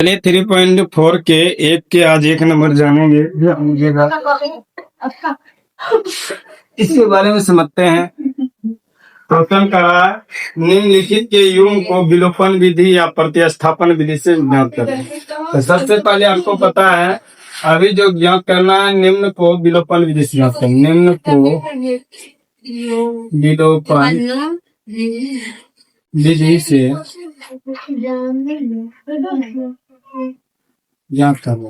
चलिए 3.4 के एक के आज एक नंबर जानेंगे। इसके बारे में समझते हैं। क्वेश्चन का निम्नलिखित के युग्म को विलोपन विधि या प्रतिस्थापन विधि से ज्ञात करें। तो सबसे पहले आपको पता है अभी जो ज्ञात करना है निम्न को विलोपन विधि से ज्ञात करें। निम्न को विलोपन विधि से ज्ञात करना।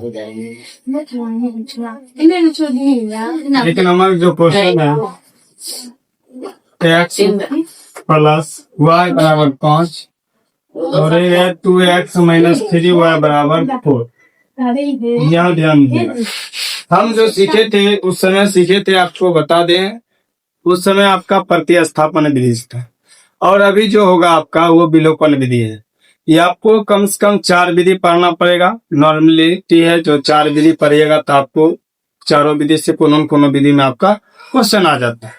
एक नंबर जो क्वेश्चन है x प्लस y बराबर 5 और ये है 2x माइनस 3y बराबर 4। यहाँ ध्यान दीजिएगा। हम जो सीखे थे उस समय सीखे थे, आपको बता दें उस समय आपका प्रतिस्थापन विधि था और अभी जो होगा आपका वो विलोपन विधि है। ये आपको कम से कम 4 विधि पढ़ना पड़ेगा। नॉर्मलिटी है जो 4 विधि पढ़िएगा तो आपको चारों विधि से कोनो विधि में आपका क्वेश्चन आ जाता है।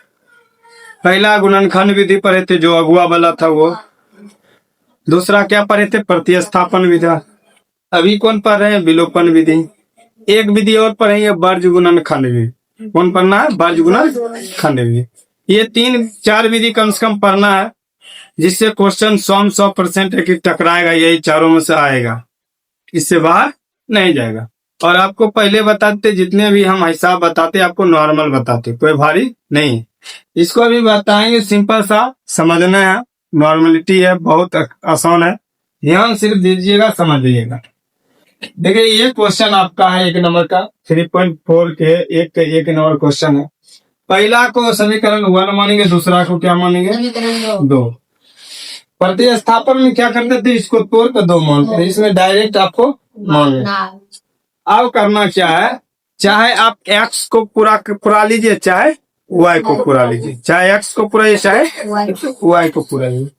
पहला गुणनखंड विधि पढ़े थे जो अगुआ वाला था वो। दूसरा क्या पढ़े थे? प्रतिस्थापन विधि। अभी कौन पढ़ रहे हैं? विलोपन विधि। एक विधि और पढ़ेंगे वर्ज गुणनखंड विधि। कौन पढ़ना है? वर्ज गुणनखंड विधि। ये 3-4 विधि कम से कम पढ़ना है जिससे क्वेश्चन 100% टकराएगा। यही चारों में से आएगा, इससे बाहर नहीं जाएगा। और आपको पहले बताते जितने भी हम हिसाब बताते आपको नॉर्मल बताते, कोई भारी नहीं। इसको अभी बताएंगे, सिंपल सा समझना है। नॉर्मलिटी है, बहुत आसान है। ध्यान सिर्फ दीजिएगा, समझ लीजिएगा। देखिए ये क्वेश्चन आपका है 1 नंबर का 3.4 के एक नंबर क्वेश्चन है। पहला को समीकरण 1 मानेंगे, दूसरा को क्या मानेंगे? 2। प्रतिस्थापन में क्या करते थे? इसको तोड़ कर 2 मानते थे, इसमें डायरेक्ट आपको मान। अब करना क्या है, चाहे आप x को पूरा लीजिए, चाहे y को पूरा लीजिए। चाहे x को पूरा चाहे y को पूरा लीजिए।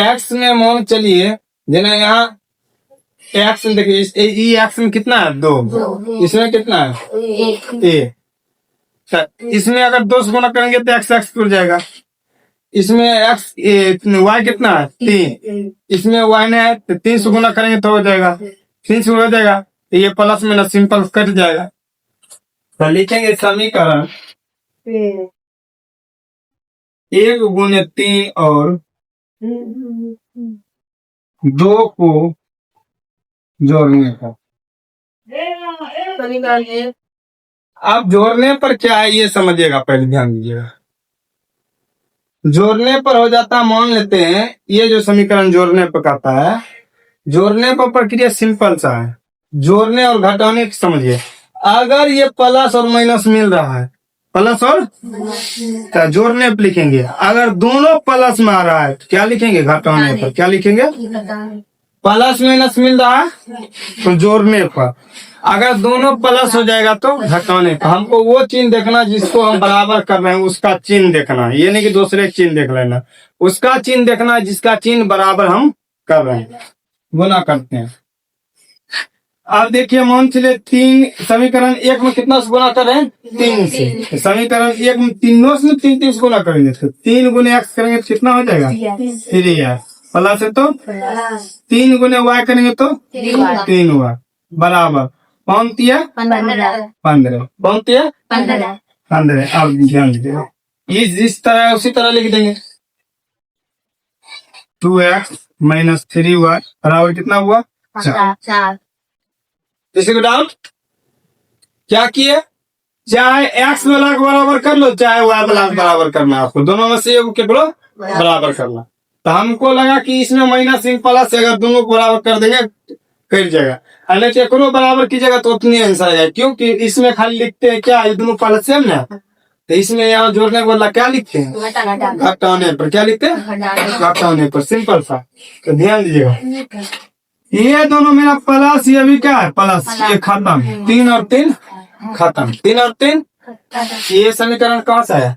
x में मान चलिए जिन्हें यहाँ x में देखिए x में कितना है? 2। इसमें कितना है? 1। इसमें अगर 2 से गुना करेंगे तो x टूट जाएगा। इसमें y कितना है? 3। इसमें y ने है तो 3 से गुना करेंगे तो हो जाएगा 3 से हो जाएगा। तो ये प्लस में सिंपल कट जाएगा। तो लिखेंगे समीकरण 1 गुने 3 और 2 को जोड़ने का। अब जोड़ने पर क्या है ये समझिएगा, पहले ध्यान दीजिएगा। जोड़ने पर हो जाता, मान लेते हैं ये जो समीकरण जोड़ने पर कहता है, जोड़ने पर प्रक्रिया सिंपल सा है। जोड़ने और घटाने की समझिए। अगर ये प्लस और माइनस मिल रहा है, प्लस और तो जोड़ने पर लिखेंगे। अगर दोनों प्लस में आ रहा है तो क्या लिखेंगे? घटाने पर। क्या लिखेंगे? प्लस माइनस मिल रहा है तो जोड़ने पर। अगर दोनों प्लस हो जाएगा तो घटाने पर। हमको वो चिन्ह देखना जिसको हम बराबर कर रहे हैं, उसका चिन्ह देखना है। ये नहीं कि दूसरे चिन्ह देख लेना, उसका चिन्ह देखना है जिसका चिन्ह बराबर हम कर रहे हैं, गुना करते हैं। अब देखिए मान चलिए 3 समीकरण 1 में कितना से गुना कर रहे हैं? 3 से। समीकरण 1 में तीनों से 3 से गुना करेंगे तो 3 गुने x करेंगे तो कितना हो जाएगा? 3x। प्लस है तो 3 गुने y करेंगे तो 3y बराबर 15 15। अब ध्यान दीजिएगा, ये जिस तरह है उसी तरह लिख देंगे। 2x माइनस 3y बराबर कितना हुआ? 4। किसी को डाउट? क्या किए? चाहे x वाला को बराबर कर लो, चाहे y वाला को बराबर करना है। आपको दोनों में से एक के बराबर करना। तो हमको लगा कि इसमें माइनस इन प्लस अगर दोनों को बराबर कर देंगे कर जाएगा, अगर एक बराबर कीजिएगा तो उतनी आंसर आएगा। क्योंकि इसमें खाली लिखते हैं क्या, ये दोनों प्लस सेम ना, तो इसमें यहाँ जोड़ने को क्या लिखते हैं? घटाने पर। क्या लिखते हैं? घटाने पर। सिंपल सा। तो ध्यान दीजिएगा, ये दोनों मेरा प्लस, ये भी क्या है? प्लस। ये खत्म, 3 और 3 खत्म, 3 और 3। ये समीकरण कहाँ से आया?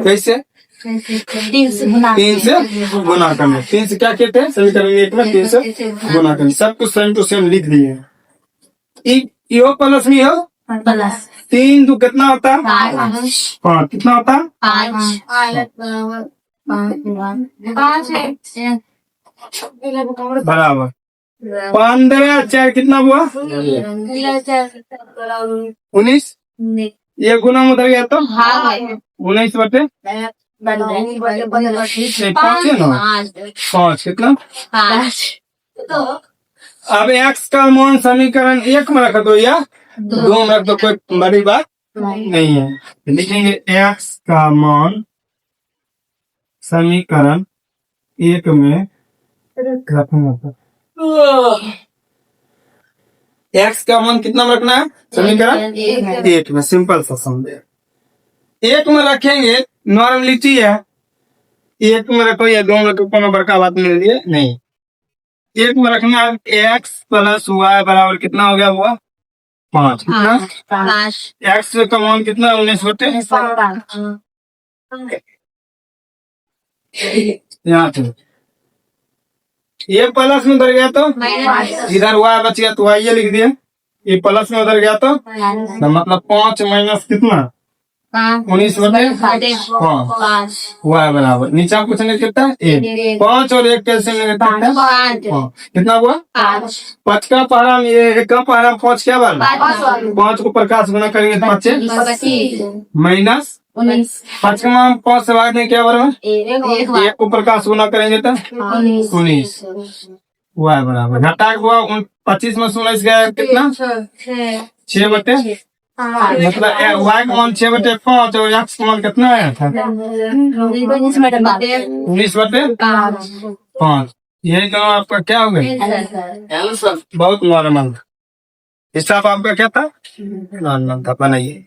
कैसे? 3 से गुना करना। 3 से क्या कहते हैं? समीकरण 1 में 3 से गुना करना। सब कुछ सेम टू सेम लिख दिए। यो प्लस में हो प्लस 3 2 कितना होता है? 5। कितना होता है? 5। बराबर 15 4 कितना हुआ 19। ये गुना में उधर गया तो 19 बटे 5 है ना 5 कितना। अब एक्स का मान समीकरण 1 में रख दो या 2 में रख दो, कोई बड़ी बात नहीं है। लिखेंगे एक्स का मान समीकरण 1 में रखना। एक्स का मान कितना में रखना है समीकरण 1 में। सिंपल सा समझे 1 में रखेंगे, नॉर्मलिटी है 1 में रखो या 2 में रखो, कोनो बड़का बात मेरे लिए नहीं। 1 में रखना है एक्स प्लस वाई बराबर कितना हो गया हुआ 5। कितना एक्स का मान कितना 19 बटे यहाँ से ये प्लस में उधर गया तो इधर वाई बच गया तो वाई ये लिख दिया। ये प्लस में उधर गया तो मतलब 5 माइनस कितना 19 बटे 5 वाई बराबर नीचे कुछ नहीं कितना 1। 5 और 1 कैसे नहीं कितना कितना हुआ 5 का पहाड़ा में 1 का पहाड़ा 5 क्या बार 5 को प्रकाश गुना करेंगे तो 25 माइनस 5 का मान 5 से भाग दें क्या बराबर 1 को प्रकाश गुना करेंगे तो 19 वाई बराबर घटा हुआ 25 में 19 गया कितना 6 बटे मतलब वाई का मान 6 बटे 5 और एक्स का मान कितना आया था 19 बटे 5। यही तो आपका क्या हो गया बहुत नॉर्मल हिसाब आपका क्या था नॉर्मल था। बनाइए।